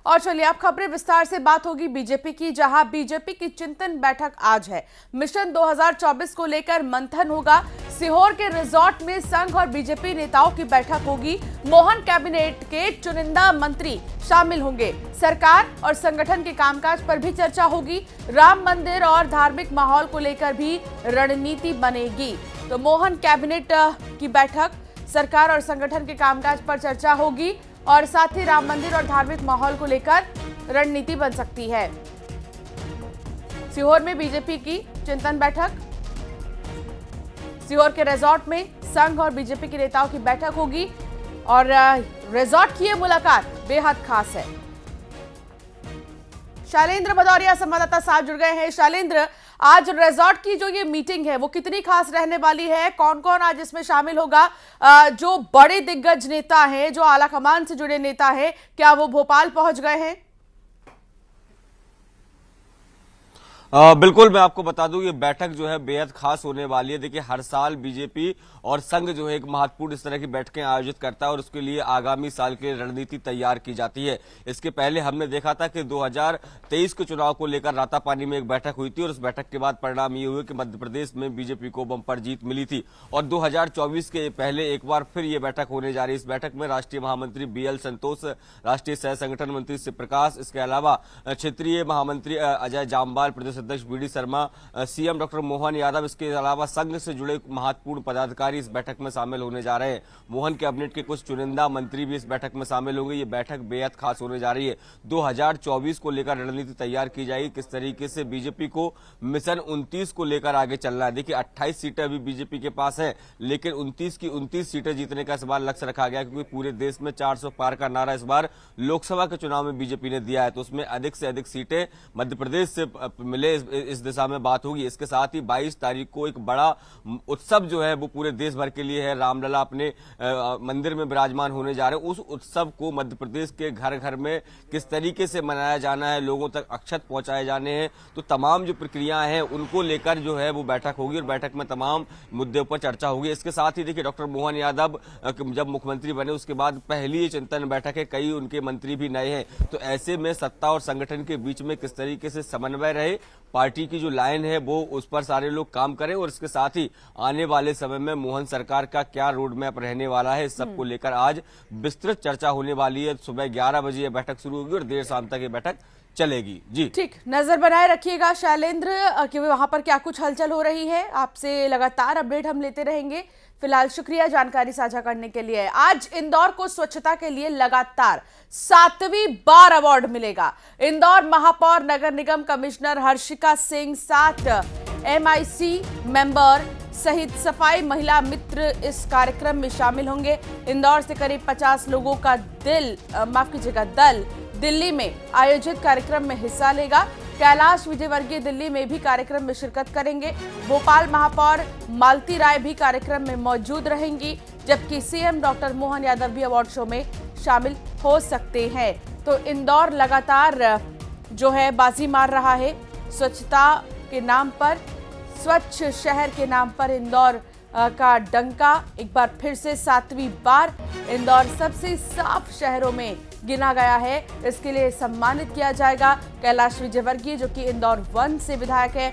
और चलिए अब खबरें विस्तार से बात होगी बीजेपी की, जहां बीजेपी की चिंतन बैठक आज है। मिशन 2024 को लेकर मंथन होगा। सीहोर के रिजॉर्ट में संघ और बीजेपी नेताओं की बैठक होगी। मोहन कैबिनेट के चुनिंदा मंत्री शामिल होंगे। सरकार और संगठन के कामकाज पर भी चर्चा होगी। राम मंदिर और धार्मिक माहौल को लेकर भी रणनीति बनेगी। तो मोहन कैबिनेट की बैठक, सरकार और संगठन के कामकाज पर चर्चा होगी और साथ ही राम मंदिर और धार्मिक माहौल को लेकर रणनीति बन सकती है। सीहोर में बीजेपी की चिंतन बैठक, सीहोर के रिजॉर्ट में संघ और बीजेपी के नेताओं की बैठक होगी और रिजॉर्ट की यह मुलाकात बेहद खास है। शैलेंद्र भदौरिया संवाददाता साथ जुड़ गए हैं। शैलेंद्र, आज रिजॉर्ट की जो ये मीटिंग है वो कितनी खास रहने वाली है? कौन कौन आज इसमें शामिल होगा? जो बड़े दिग्गज नेता हैं, जो आलाकमान से जुड़े नेता हैं, क्या वो भोपाल पहुंच गए हैं? बिल्कुल, मैं आपको बता दूं ये बैठक जो है बेहद खास होने वाली है। देखिए, हर साल बीजेपी और संघ जो है एक महत्वपूर्ण इस तरह की बैठकें आयोजित करता है और उसके लिए आगामी साल की रणनीति तैयार की जाती है। इसके पहले हमने देखा था कि 2023 के चुनाव को लेकर रातापानी में एक बैठक हुई थी और उस बैठक के बाद परिणाम ये हुए कि मध्य प्रदेश में बीजेपी को बंपर जीत मिली थी और 2024 के पहले एक बार फिर ये बैठक होने जा रही है। इस बैठक में राष्ट्रीय महामंत्री BL संतोष, राष्ट्रीय सह संगठन मंत्री शिव प्रकाश, इसके अलावा क्षेत्रीय महामंत्री अजय जामवाल, प्रदेश अध्यक्ष BD Sharma, CM doctor Mohan Yadav, इसके अलावा संघ से जुड़े महत्वपूर्ण पदाधिकारी इस बैठक में शामिल होने जा रहे हैं। मोहन कैबिनेट के कुछ चुनिंदा मंत्री भी इस बैठक में शामिल होंगे। ये बैठक बेहद खास होने जा रही है। 2024 को लेकर रणनीति तैयार की जाएगी, किस तरीके से बीजेपी को मिशन 29 को लेकर आगे चलना है। देखिए, 28 सीटें अभी बीजेपी के पास हैं, लेकिन 29 की 29 सीटें जीतने का इस बार लक्ष्य रखा गया, क्योंकि पूरे देश में 400 पार का नारा इस बार लोकसभा के चुनाव में बीजेपी ने दिया है। तो उसमें अधिक से अधिक सीटें मध्य प्रदेश से मिले, इस दिशा में बात होगी। इसके साथ ही 22 तारीख को एक बड़ा उत्सव जो है वो पूरे देश भर के लिए है। रामलला अपने मंदिर में विराजमान होने जा रहे हैं। उस उत्सव को मध्य प्रदेश के घर घर में किस तरीके से मनाया जाना है, लोगों तक अक्षत पहुंचाए जाने हैं, तो तमाम जो प्रक्रियाएं हैं उनको लेकर जो है वो बैठक होगी और बैठक में तमाम मुद्दों पर चर्चा होगी। इसके साथ ही देखिए, डॉक्टर मोहन यादव जब मुख्यमंत्री बने उसके बाद पहली चिंतन बैठक है, कई उनके मंत्री भी नए हैं। तो ऐसे में सत्ता और संगठन के बीच में किस तरीके से समन्वय रहे, पार्टी की जो लाइन है वो उस पर सारे लोग काम करें और इसके साथ ही आने वाले समय में मोहन सरकार का क्या रोड मैप रहने वाला है, इस सब को लेकर आज विस्तृत चर्चा होने वाली है। सुबह 11 बजे यह बैठक शुरू होगी और देर शाम तक ये बैठक चलेगी। जी ठीक, नजर बनाए रखिएगा शैलेंद्र कि वहां पर क्या कुछ हलचल हो रही है। आपसे लगातार अपडेट हम लेते रहेंगे। फिलहाल शुक्रिया जानकारी साझा करने के लिए। आज इंदौर को स्वच्छता के लिए लगातार 7वीं बार अवार्ड मिलेगा। इंदौर महापौर नगर निगम commissioner Harshika Singh, 7 MIC member सहित सफाई महिला मित्र इस कार्यक्रम में शामिल होंगे। इंदौर से करीब 50 लोगों का दल दिल्ली में आयोजित कार्यक्रम में हिस्सा लेगा। कैलाश विजयवर्गीय दिल्ली में भी कार्यक्रम में शिरकत करेंगे। भोपाल महापौर मालती राय भी कार्यक्रम में मौजूद रहेंगी, जबकि CM डॉक्टर मोहन यादव भी अवार्ड शो में शामिल हो सकते हैं। तो इंदौर लगातार जो है बाजी मार रहा है स्वच्छता के नाम पर। स्वच्छ शहर के नाम पर इंदौर का डंका एक बार फिर से 7वीं बार इंदौर सबसे साफ शहरों में गिना गया है। इसके लिए सम्मानित किया जाएगा। कैलाश विजयवर्गीय जो कि इंदौर 1 से विधायक है,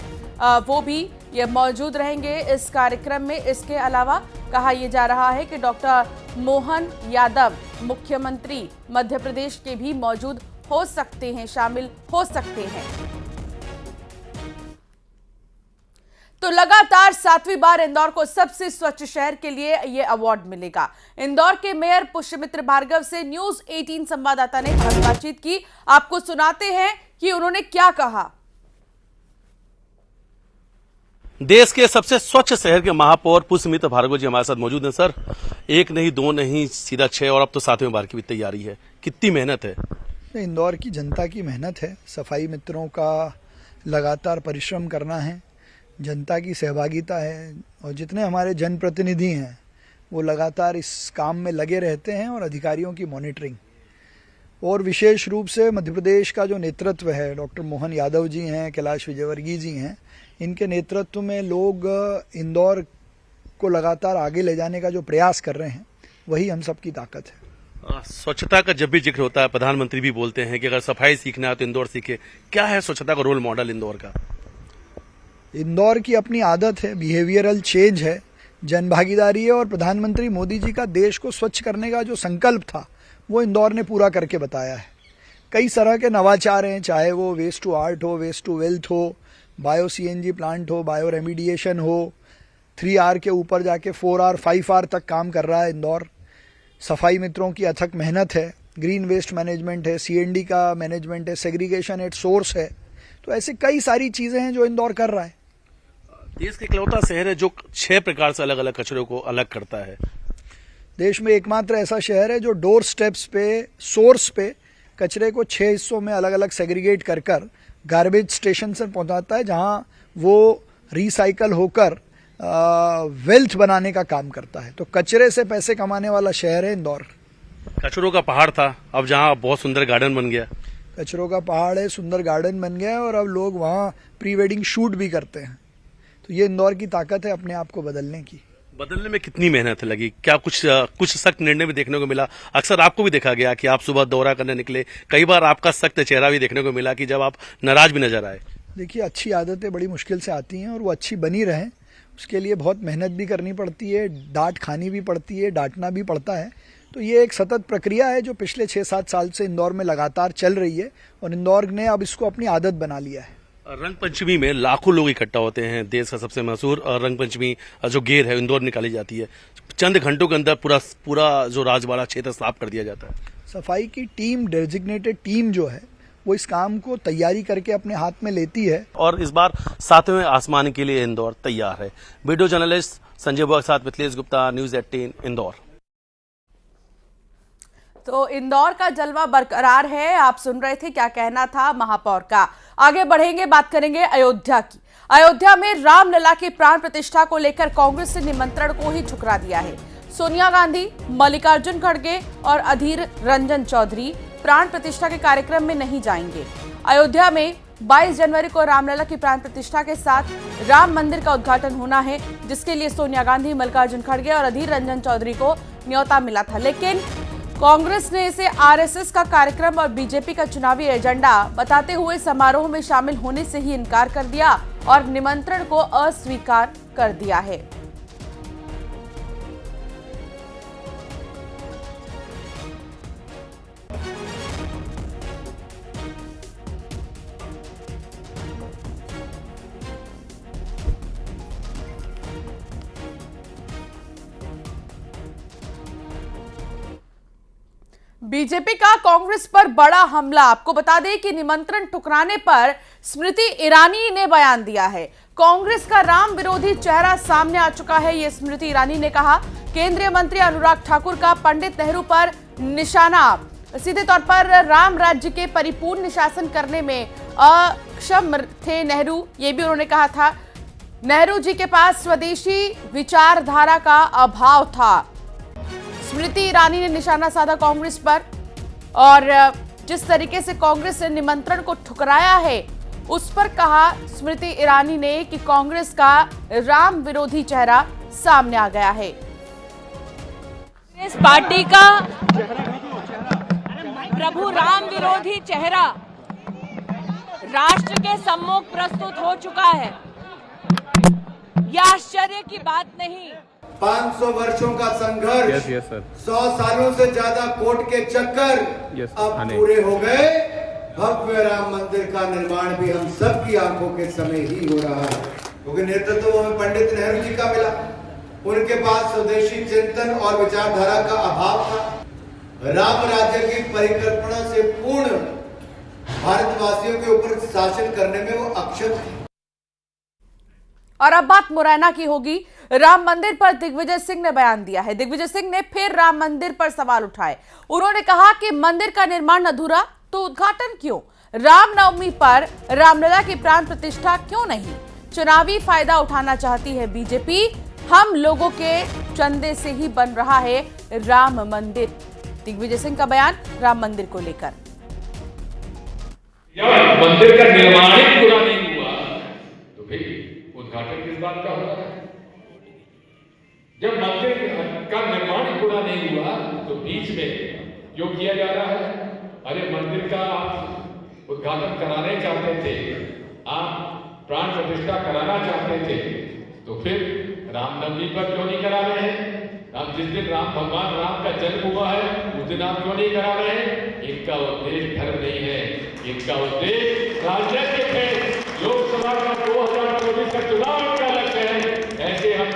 वो भी ये मौजूद रहेंगे इस कार्यक्रम में। इसके अलावा कहा यह जा रहा है कि डॉक्टर मोहन यादव मुख्यमंत्री मध्य प्रदेश के भी मौजूद हो सकते हैं, शामिल हो सकते हैं। तो लगातार 7वीं बार इंदौर को सबसे स्वच्छ शहर के लिए यह अवार्ड मिलेगा। इंदौर के मेयर पुष्यमित्र भार्गव से न्यूज़ 18 संवाददाता ने बातचीत की। आपको सुनाते हैं कि उन्होंने क्या कहा। देश के सबसे स्वच्छ शहर के महापौर पुष्यमित्र भार्गव जी हमारे साथ मौजूद हैं। सर, 1 नहीं 2 नहीं सीधा 6 और अब तो 7वीं बार की भी तैयारी है, कितनी मेहनत है? इंदौर की जनता की मेहनत है, सफाई मित्रों का लगातार परिश्रम करना है, जनता की सहभागिता है और जितने हमारे जनप्रतिनिधि हैं वो लगातार इस काम में लगे रहते हैं और अधिकारियों की मॉनिटरिंग। और विशेष रूप से मध्य प्रदेश का जो नेतृत्व है, डॉक्टर मोहन यादव जी हैं, कैलाश विजयवर्गीय जी हैं, इनके नेतृत्व में लोग इंदौर को लगातार आगे ले जाने का जो प्रयास कर रहे हैं, वही हम सबकी ताकत है। स्वच्छता का जब भी जिक्र होता है प्रधानमंत्री भी बोलते हैं कि अगर सफाई सीखना है तो इंदौर सीखे। क्या है स्वच्छता का रोल मॉडल इंदौर का? इंदौर की अपनी आदत है, बिहेवियरल चेंज है, जन भागीदारी है और प्रधानमंत्री मोदी जी का देश को स्वच्छ करने का जो संकल्प था वो इंदौर ने पूरा करके बताया है। कई तरह के नवाचार हैं, चाहे वो वेस्ट टू आर्ट हो, वेस्ट टू वेल्थ हो, बायो सीएनजी प्लांट हो, बायो रेमिडिएशन हो, 3R के ऊपर जाके 4R 5R तक काम कर रहा है इंदौर। सफाई मित्रों की अथक मेहनत है, ग्रीन वेस्ट मैनेजमेंट है, सीएनडी का मैनेजमेंट है, सेग्रीगेशन एट सोर्स है। तो ऐसे कई सारी चीज़ें हैं जो इंदौर कर रहा है। देश का इकलौता शहर है जो 6 प्रकार से अलग अलग कचरों को अलग करता है। देश में एकमात्र ऐसा शहर है जो डोर स्टेप्स पे, सोर्स पे कचरे को 6 हिस्सों में अलग अलग सेग्रीगेट कर कर गार्बेज स्टेशन से पहुंचाता है, जहां वो रिसाइकल होकर वेल्थ बनाने का काम करता है। तो कचरे से पैसे कमाने वाला शहर है इंदौर। कचरों का पहाड़ था, अब जहां बहुत सुंदर गार्डन बन गया। कचरों का पहाड़ है, सुंदर गार्डन बन गया है और अब लोग वहाँ प्री वेडिंग शूट भी करते हैं। तो ये इंदौर की ताकत है अपने आप को बदलने की। बदलने में कितनी मेहनत लगी? क्या कुछ सख्त निर्णय भी देखने को मिला? अक्सर आपको भी देखा गया कि आप सुबह दौरा करने निकले, कई बार आपका सख्त चेहरा भी देखने को मिला कि जब आप नाराज भी नजर आए। देखिए, अच्छी आदतें बड़ी मुश्किल से आती हैं और वो अच्छी बनी रहें उसके लिए बहुत मेहनत भी करनी पड़ती है, डांट खानी भी पड़ती है, डांटना भी पड़ता है। तो ये एक सतत प्रक्रिया है जो पिछले 6-7 साल से इंदौर में लगातार चल रही है और इंदौर ने अब इसको अपनी आदत बना लिया है। रंग पंचमी में लाखों लोग इकट्ठा होते हैं। देश का सबसे मशहूर रंग पंचमी जो गेर है इंदौर निकाली जाती है। चंद घंटों के अंदर पूरा जो राजवाड़ा क्षेत्र साफ कर दिया जाता है। सफाई की टीम, डेजिग्नेटेड टीम जो है वो इस काम को तैयारी करके अपने हाथ में लेती है और इस बार 7वें आसमान के लिए इंदौर तैयार है। वीडियो जर्नलिस्ट संजय बुआ के साथ मिथिलेश गुप्ता, न्यूज 18 इंदौर। तो इंदौर का जलवा बरकरार है। आप सुन रहे थे क्या कहना था महापौर का। आगे बढ़ेंगे, बात करेंगे अयोध्या की। अयोध्या में रामलला की प्राण प्रतिष्ठा को लेकर कांग्रेस ने निमंत्रण को ही ठुकरा दिया है। सोनिया गांधी, मल्लिकार्जुन खड़गे और अधीर रंजन चौधरी प्राण प्रतिष्ठा के कार्यक्रम में नहीं जाएंगे। अयोध्या में 22 जनवरी को रामलला की प्राण प्रतिष्ठा के साथ राम मंदिर का उद्घाटन होना है, जिसके लिए सोनिया गांधी, मल्लिकार्जुन खड़गे और अधीर रंजन चौधरी को न्योता मिला था। लेकिन कांग्रेस ने इसे आरएसएस का कार्यक्रम और बीजेपी का चुनावी एजेंडा बताते हुए समारोह में शामिल होने से ही इनकार कर दिया और निमंत्रण को अस्वीकार कर दिया है। बीजेपी का कांग्रेस पर बड़ा हमला। आपको बता दें कि निमंत्रण ठुकराने पर स्मृति ईरानी ने बयान दिया है। कांग्रेस का राम विरोधी चेहरा सामने आ चुका है। ये स्मृति ईरानी ने कहा, केंद्रीय मंत्री अनुराग ठाकुर का पंडित नेहरू पर निशाना। सीधे तौर पर राम राज्य के परिपूर्ण शासन करने में अक्षम थे नेहरू, ये भी उन्होंने कहा था। नेहरू जी के पास स्वदेशी विचारधारा का अभाव था। स्मृति ईरानी ने निशाना साधा कांग्रेस पर और जिस तरीके से कांग्रेस ने निमंत्रण को ठुकराया है उस पर कहा स्मृति ईरानी ने कि कांग्रेस का राम विरोधी चेहरा सामने आ गया है। इस पार्टी का प्रभु राम विरोधी चेहरा राष्ट्र के सम्मुख प्रस्तुत हो चुका है। यह आश्चर्य की बात नहीं। 500 वर्षों का संघर्ष, 100 सालों से ज्यादा कोर्ट के चक्कर अब पूरे हो गए। भव्य राम मंदिर का निर्माण भी हम सबकी आंखों के समय ही हो रहा है, क्योंकि नेतृत्व हमें पंडित नेहरू जी का मिला। उनके पास स्वदेशी चिंतन और विचारधारा का अभाव था। राम राज्य की परिकल्पना से पूर्ण भारतवासियों के ऊपर शासन करने में वो अक्षम थे। और अब बात मुरैना की होगी। राम मंदिर पर दिग्विजय सिंह ने बयान दिया है। दिग्विजय सिंह ने फिर राम मंदिर पर सवाल उठाए। उन्होंने कहा कि मंदिर का निर्माण अधूरा तो उद्घाटन क्यों? रामनवमी पर रामलला की प्राण प्रतिष्ठा क्यों नहीं? चुनावी फायदा उठाना चाहती है बीजेपी। हम लोगों के चंदे से ही बन रहा है राम मंदिर। दिग्विजय सिंह का बयान राम मंदिर को लेकर। मंदिर का निर्माण ही पूरा नहीं हुआ तो भाई उद्घाटन किस बात का हो रहा है? जब मंदिर का निर्माण पूरा नहीं हुआ तो बीच में क्यों किया जा रहा है? अरे मंदिर का आप उद्घाटन कराने चाहते थे, आप प्राण प्रतिष्ठा कराना चाहते थे, तो फिर रामनवमी पर क्यों नहीं करा रहे हैं? अब जिस दिन भगवान राम का जन्म हुआ है उस दिन आप क्यों नहीं करा रहे हैं? इनका उद्देश्य धर्म नहीं है, इनका उद्देश्य राजनीतिक है। लोकसभा का 2024 का चुनाव का लक्ष्य है। ऐसे हम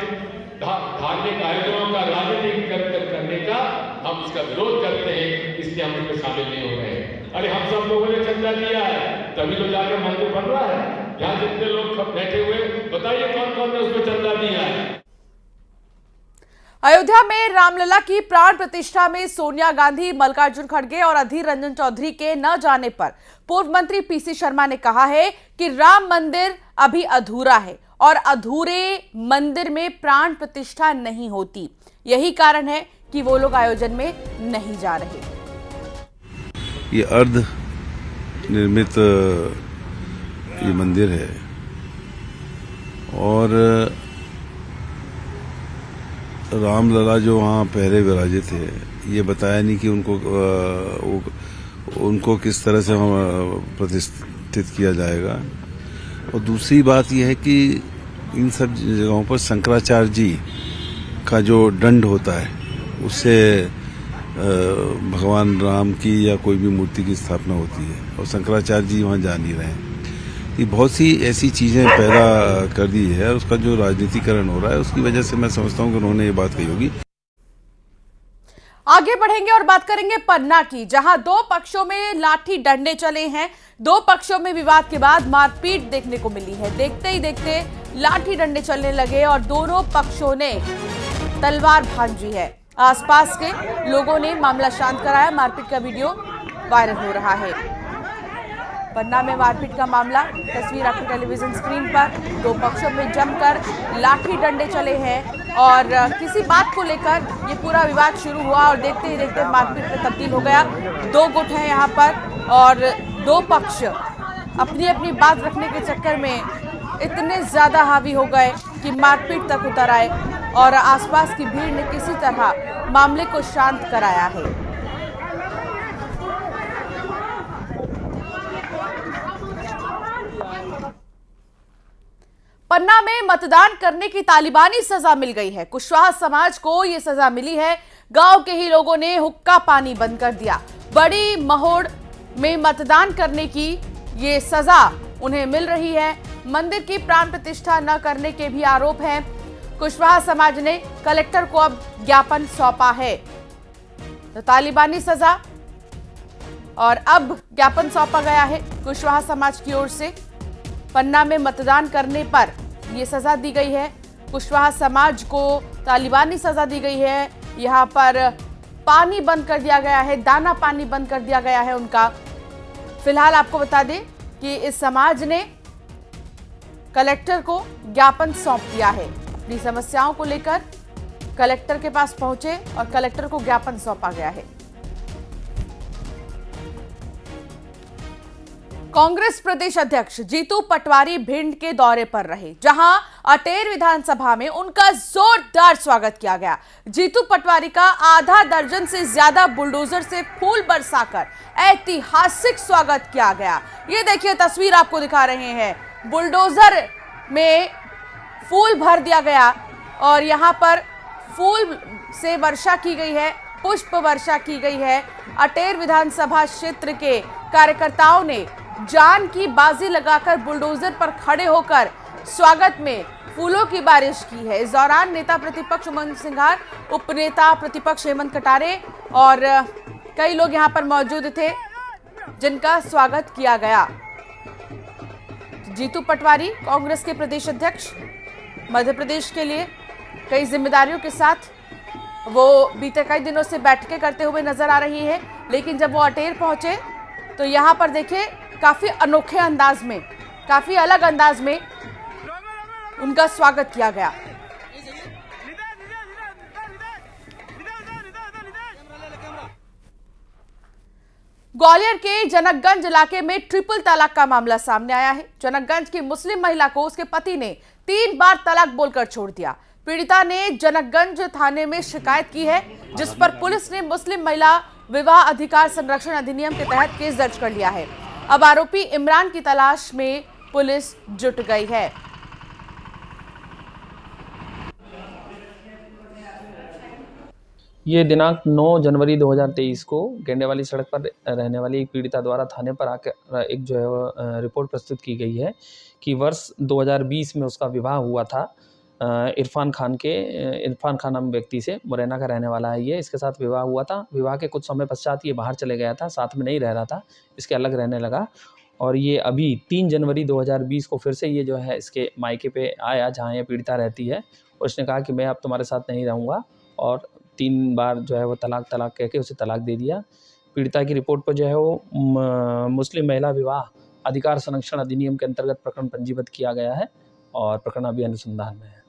धार्मिक आयोजनों का राजनीतिक करने का हम उसका विरोध करते हैं, इसलिए हम उसमें शामिल नहीं हो रहे हैं। अरे हम सब लोगों ने चंदा दिया है, तभी तो जाकर मंदिर बन रहा है। यहाँ जितने लोग सब बैठे हुए, बताइए कौन कौन ने उसको चंदा दिया है? अयोध्या में रामलला की प्राण प्रतिष्ठा में सोनिया गांधी, मल्लिकार्जुन खड़गे और अधीर रंजन चौधरी के न जाने पर पूर्व मंत्री पीसी शर्मा ने कहा है कि राम मंदिर अभी अधूरा है और अधूरे मंदिर में प्राण प्रतिष्ठा नहीं होती। यही कारण है कि वो लोग आयोजन में नहीं जा रहे। ये अर्ध निर्मित ये मंदिर है और रामलला जो वहाँ पहले विराजे थे, ये बताया नहीं कि उनको किस तरह से प्रतिष्ठित किया जाएगा। और दूसरी बात यह है कि इन सब जगहों पर शंकराचार्य जी का जो दंड होता है, उससे भगवान राम की या कोई भी मूर्ति की स्थापना होती है और शंकराचार्य जी वहाँ जा नहीं रहे हैं। ये बहुत सी ऐसी चीजें पैदा कर दी है, उसका जो राजनीतिकरण हो रहा है उसकी वजह से मैं समझता हूँ कि उन्होंने ये बात कही होगी। आगे बढ़ेंगे और बात करेंगे पन्ना की, जहां दो पक्षों में लाठी डंडे चले हैं। दो पक्षों में विवाद के बाद मारपीट देखने को मिली है। देखते ही देखते लाठी डंडे चलने लगे और दोनों पक्षों ने तलवार भांजी है। आसपास के लोगों ने मामला शांत कराया। मारपीट का वीडियो वायरल हो रहा है। पन्ना में मारपीट का मामला, तस्वीर आपकी टेलीविजन स्क्रीन पर। दो पक्षों में जमकर लाठी डंडे चले हैं और किसी बात को लेकर ये पूरा विवाद शुरू हुआ और देखते ही देखते मारपीट में तब्दील हो गया। दो गुट हैं यहाँ पर और दो पक्ष अपनी अपनी बात रखने के चक्कर में इतने ज्यादा हावी हो गए कि मारपीट तक उतर आए और आसपास की भीड़ ने किसी तरह मामले को शांत कराया है। पन्ना में मतदान करने की तालिबानी सजा मिल गई है। कुशवाहा समाज को यह सजा मिली है। गांव के ही लोगों ने हुक्का पानी बंद कर दिया। बड़ी महोड़ में मतदान करने की ये सजा उन्हें मिल रही है। मंदिर की प्राण प्रतिष्ठा न करने के भी आरोप हैं। कुशवाहा समाज ने कलेक्टर को अब ज्ञापन सौंपा है। तो तालिबानी सजा और अब ज्ञापन सौंपा गया है कुशवाहा समाज की ओर से। पन्ना में मतदान करने पर यह सजा दी गई है। कुशवाहा समाज को तालिबानी सजा दी गई है। यहाँ पर पानी बंद कर दिया गया है, दाना पानी बंद कर दिया गया है उनका। फिलहाल आपको बता दें कि इस समाज ने कलेक्टर को ज्ञापन सौंप दिया है। अपनी समस्याओं को लेकर कलेक्टर के पास पहुंचे और कलेक्टर को ज्ञापन सौंपा गया है। कांग्रेस प्रदेश अध्यक्ष जीतू पटवारी भिंड के दौरे पर रहे, जहां अटेर विधानसभा में उनका जोरदार स्वागत किया गया। जीतू पटवारी का आधा दर्जन से ज्यादा बुलडोजर से फूल बरसाकर ऐतिहासिक स्वागत किया गया। ये देखिए तस्वीर आपको दिखा रहे हैं। बुलडोजर में फूल भर दिया गया और यहां पर फूल से वर्षा की गई है, पुष्प वर्षा की गई है। अटेर विधानसभा क्षेत्र के कार्यकर्ताओं ने जान की बाजी लगाकर बुलडोजर पर खड़े होकर स्वागत में फूलों की बारिश की है। इस दौरान नेता प्रतिपक्ष उमंग सिंघार, उपनेता प्रतिपक्ष हेमंत कटारे और कई लोग यहां पर मौजूद थे जिनका स्वागत किया गया। जीतू पटवारी कांग्रेस के प्रदेश अध्यक्ष, मध्य प्रदेश के लिए कई जिम्मेदारियों के साथ वो बीते कई दिनों से बैठकें करते हुए नजर आ रही है, लेकिन जब वो अटेर पहुंचे तो यहां पर देखिए काफी अनोखे अंदाज में, काफी अलग अंदाज में उनका स्वागत किया गया। ग्वालियर के जनकगंज इलाके में ट्रिपल तलाक का मामला सामने आया है। जनकगंज की मुस्लिम महिला को उसके पति ने 3 बार तलाक बोलकर छोड़ दिया। पीड़िता ने जनकगंज थाने में शिकायत की है, जिस पर पुलिस ने मुस्लिम महिला विवाह अधिकार संरक्षण अधिनियम के तहत केस दर्ज कर लिया है। अब आरोपी इमरान की तलाश में पुलिस जुट गई है। ये दिनांक 9 जनवरी 2023 को गेंडेवाली सड़क पर रहने वाली एक पीड़िता द्वारा थाने पर आकर एक जो है रिपोर्ट प्रस्तुत की गई है कि वर्ष 2020 में उसका विवाह हुआ था इरफान खान नाम व्यक्ति से। मुरैना का रहने वाला है ये। इसके साथ विवाह हुआ था। विवाह के कुछ समय पश्चात ये बाहर चले गया था, साथ में नहीं रह रहा था, इसके अलग रहने लगा। और ये अभी 3 जनवरी 2020 को फिर से ये जो है इसके मायके पे आया जहाँ ये पीड़िता रहती है। उसने कहा कि मैं अब तुम्हारे साथ नहीं रहूँगा और 3 बार जो है वो तलाक कह के उसे तलाक दे दिया। पीड़िता की रिपोर्ट पर जो है वो मुस्लिम महिला विवाह अधिकार संरक्षण अधिनियम के अंतर्गत प्रकरण पंजीबद्ध किया गया है और प्रकरण अभी अनुसंधान में है।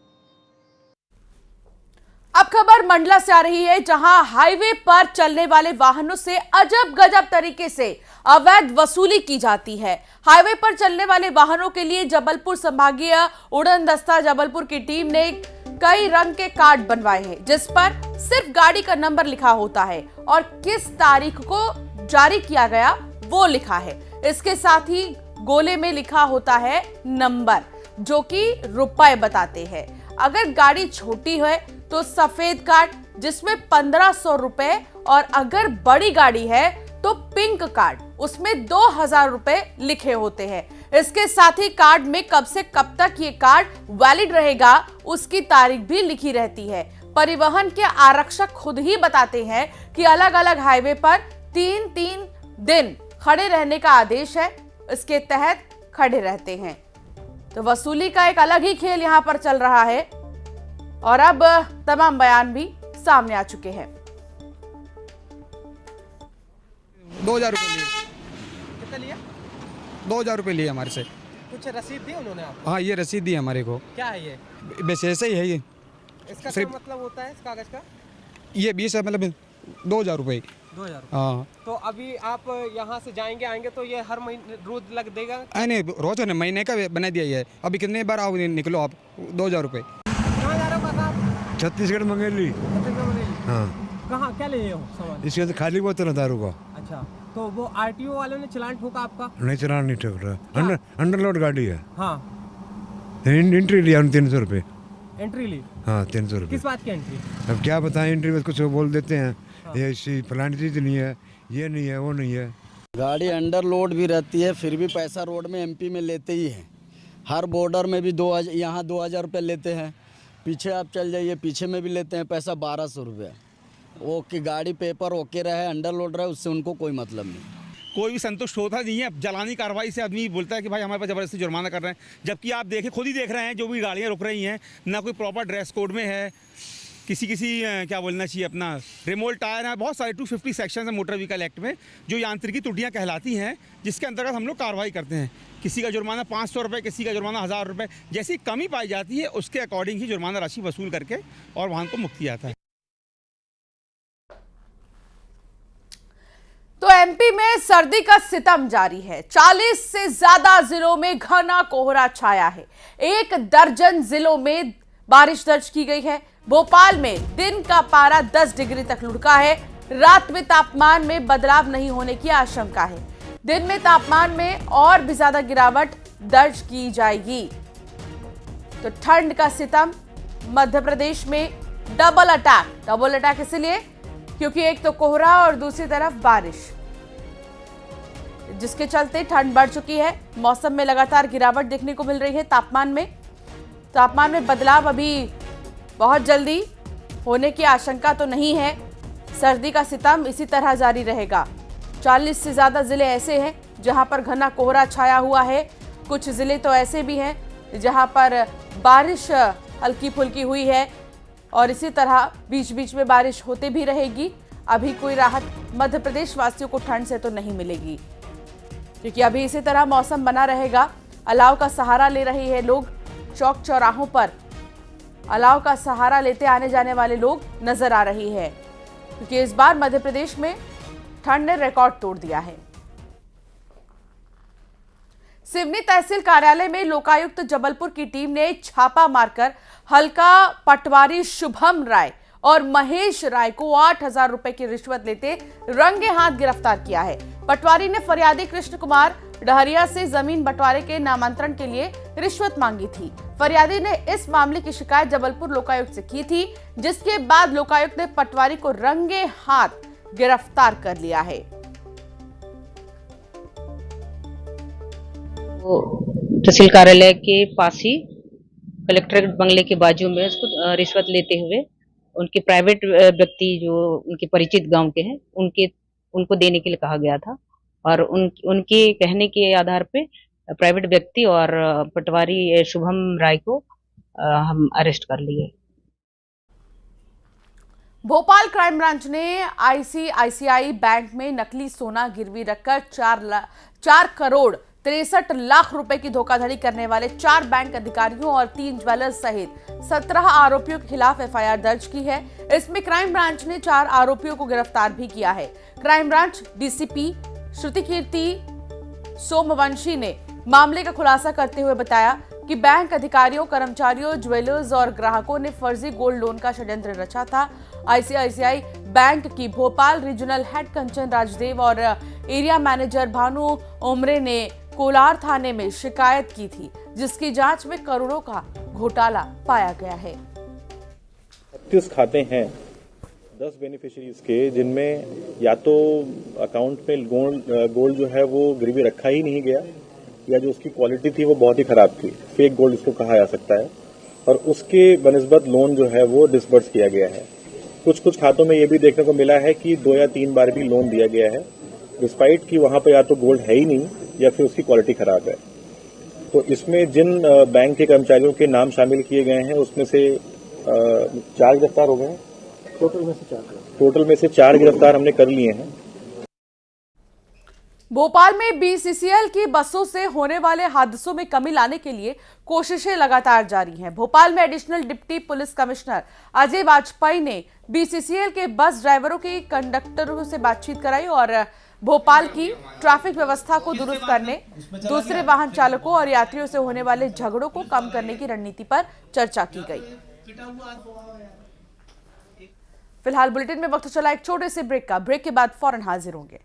अब खबर मंडला से आ रही है, जहां हाईवे पर चलने वाले वाहनों से अजब गजब तरीके से अवैध वसूली की जाती है। हाईवे पर चलने वाले वाहनों के लिए जबलपुर संभागीय उड़न दस्ता जबलपुर की टीम ने कई रंग के कार्ड बनवाए हैं, जिस पर सिर्फ गाड़ी का नंबर लिखा होता है और किस तारीख को जारी किया गया वो लिखा है। इसके साथ ही गोले में लिखा होता है नंबर, जो कि रुपए बताते हैं। अगर गाड़ी छोटी है तो सफेद कार्ड जिसमें 1500 रुपए, और अगर बड़ी गाड़ी है तो पिंक कार्ड, उसमें 2000 रुपए लिखे होते हैं। इसके साथ ही कार्ड में कब से कब तक ये कार्ड वैलिड रहेगा उसकी तारीख भी लिखी रहती है। परिवहन के आरक्षक खुद ही बताते हैं कि अलग अलग हाईवे पर 3-3 दिन खड़े रहने का आदेश है, इसके तहत खड़े रहते हैं। तो वसूली का एक अलग ही खेल यहां पर चल रहा है और अब तमाम बयान भी सामने आ चुके हैं। 2000 रुपये लिए। कितना लिया? 2000 रुपये लिए हमारे से। कुछ रसीद दी उन्होंने आपको? हाँ, ये रसीद दी हमारे को। क्या है ये? बस ऐसे ही है ये। इसका क्या मतलब होता है इस कागज का? ये 20 है, मतलब 2000 रुपये। 2000। हाँ। तो अभी आप यहाँ से जाएंगे आएंगे तो ये हर महीने रोज लग देगा? नहीं, रोज है, महीने का बना दिया ये। अभी कितने बार आओ निकलो आप। 2000 रुपये। कहाँ जा रहे हो आप? छत्तीसगढ़ मंगेली। हाँ। कहाँ क्या ले हो सामान? इसके अंदर खाली बोतल है दारू का। अच्छा, तो वो आरटीओ वालों ने चलान ठोका आपका? नहीं, चलान नहीं ठोक रहा। अंडरलोड गाड़ी है। हाँ। एंट्री लिया 300 रुपये। एंट्री ली? हाँ, 300 रुपये। किस बात की एंट्री? अब क्या बताएं, एंट्री में कुछ बोल देते हैं। ये इसी फलानी चीज नहीं है, ये नहीं है, वो नहीं है। गाड़ी अंडरलोड भी रहती है, फिर भी पैसा रोड में एमपी में लेते ही हैं। हर बॉर्डर में भी 2000, यहाँ 2000 रुपये लेते हैं। पीछे आप चल जाइए, पीछे में भी लेते हैं पैसा 1200 रुपये। वो कि गाड़ी पेपर ओके रहे, अंडरलोड रहे, उससे उनको कोई मतलब नहीं। कोई भी संतुष्ट होता नहीं है। जलानी कार्रवाई से आदमी बोलता है कि भाई हमारे पास जबरदस्ती जुर्माना कर रहे हैं, जबकि आप देखें, खुद ही देख रहे हैं, जो भी गाड़ियाँ रुक रही हैं ना कोई प्रॉपर ड्रेस कोड में है। किसी क्या बोलना चाहिए, अपना रिमोट टायर है। बहुत सारे 250 सेक्शन है मोटर व्हीकल एक्ट में, जो यांत्रिकी त्रुटियाँ कहलाती हैं, जिसके अंतर्गत हम लोग कार्रवाई करते हैं। किसी का जुर्माना 500 रुपये, किसी का जुर्माना 1000 रुपये, जैसी कमी पाई जाती है उसके अकॉर्डिंग ही जुर्माना राशि वसूल करके और वाहन को मुक्ति आता है। तो एमपी में सर्दी का सितम जारी है। 40 से ज्यादा जिलों में घना कोहरा छाया है। 1 दर्जन जिलों में बारिश दर्ज की गई है। भोपाल में दिन का पारा 10 डिग्री तक लुढ़का है। रात में तापमान में बदलाव नहीं होने की आशंका है। दिन में तापमान में और भी ज्यादा गिरावट दर्ज की जाएगी। तो ठंड का सितम मध्य प्रदेश में डबल अटैक इसलिए क्योंकि एक तो कोहरा और दूसरी तरफ बारिश, जिसके चलते ठंड बढ़ चुकी है। मौसम में लगातार गिरावट देखने को मिल रही है। तापमान में बदलाव अभी बहुत जल्दी होने की आशंका तो नहीं है। सर्दी का सितम इसी तरह जारी रहेगा। 40 से ज्यादा जिले ऐसे हैं जहां पर घना कोहरा छाया हुआ है। कुछ जिले तो ऐसे भी हैं जहां पर बारिश हल्की फुल्की हुई है और इसी तरह बीच बीच में बारिश होती भी रहेगी। अभी कोई राहत मध्य प्रदेश वासियों को ठंड से तो नहीं मिलेगी, क्योंकि अभी इसी तरह मौसम बना रहेगा। अलाव का सहारा ले रहे हैं लोग। चौक चौराहों पर अलाव का सहारा लेते आने जाने वाले लोग नजर आ रही है, क्योंकि इस बार मध्य प्रदेश में ठंड ने रिकॉर्ड तोड़ दिया है। सिवनी तहसील कार्यालय में लोकायुक्त जबलपुर की टीम ने छापा मारकर हल्का पटवारी शुभम राय और महेश राय को 8,000 रुपए की रिश्वत लेते रंगे हाथ गिरफ्तार किया है। पटवारी ने फरियादी कृष्ण कुमार डहरिया से जमीन बंटवारे के नामांतरण के लिए रिश्वत मांगी थी। फरियादी ने इस मामले की शिकायत जबलपुर लोकायुक्त से की थी, जिसके बाद लोकायुक्त ने पटवारी को रंगे हाथ गिरफ्तार कर लिया है। तहसील कार्यालय के पास ही कलेक्ट्रेट बंगले के बाजू में उसको रिश्वत लेते हुए उनके प्राइवेट व्यक्ति जो उनके परिचित गांव के हैं उनको देने के लिए कहा गया था और उनके कहने के आधार पे प्राइवेट व्यक्ति और पटवारी शुभम राय को हम अरेस्ट कर लिए। भोपाल क्राइम ब्रांच ने आईसीआईसीआई बैंक में नकली सोना गिरवी रखकर 4 करोड़ 63 लाख रुपए की धोखाधड़ी करने वाले 4 बैंक अधिकारियों और 3 ज्वेलर्स सहित 17 आरोपियों के खिलाफ एफआईआर दर्ज की है। इसमें क्राइम ब्रांच ने 4 आरोपियों को गिरफ्तार भी किया है। क्राइम ब्रांच डीसीपी श्रुति कीर्ति सोमवंशी ने मामले का खुलासा करते हुए बताया कि बैंक अधिकारियों, कर्मचारियों, ज्वेलर्स और ग्राहकों ने फर्जी गोल्ड लोन का षड्यंत्र रचा था। आईसीआईसीआई बैंक की भोपाल रीजनल हेड कंचन राजदेव और एरिया मैनेजर भानु ओमरे ने कोलार थाने में शिकायत की थी, जिसकी जांच में करोड़ों का घोटाला पाया गया है। 32 खाते हैं 10 बेनिफिशियरीज के, जिनमें या तो अकाउंट में गोल्ड जो है वो गिरवी रखा ही नहीं गया या जो उसकी क्वालिटी थी वो बहुत ही खराब थी, फेक गोल्ड इसको कहा जा सकता है, और उसके बनिस्बत लोन जो है वो डिसबर्स किया गया है। कुछ खातों में ये भी देखने को मिला है कि 2 या 3 बार भी लोन दिया गया है, डिस्पाइट कि वहां पर या तो गोल्ड है ही नहीं या फिर उसकी क्वालिटी खराब है। तो इसमें जिन बैंक के कर्मचारियों के नाम शामिल किए गए हैं उसमें से 4 गिरफ्तार हो गए हैं। टोटल में से 4 गिरफ्तार हमने कर लिए हैं। भोपाल में बीसीसीएल की बसों से होने वाले हादसों में कमी लाने के लिए कोशिशें लगातार जारी हैं। भोपाल में additional deputy police commissioner Ajay Vajpayee ने बीसीसीएल के बस ड्राइवरों के कंडक्टरों से बातचीत कराई और भोपाल की ट्रैफिक व्यवस्था को दुरुस्त करने, दूसरे वाहन चालकों और यात्रियों से होने वाले झगड़ों को कम करने की रणनीति पर चर्चा की गई। फिलहाल बुलेटिन में वक्त चला एक छोटे से ब्रेक का। ब्रेक के बाद फौरन हाजिर होंगे।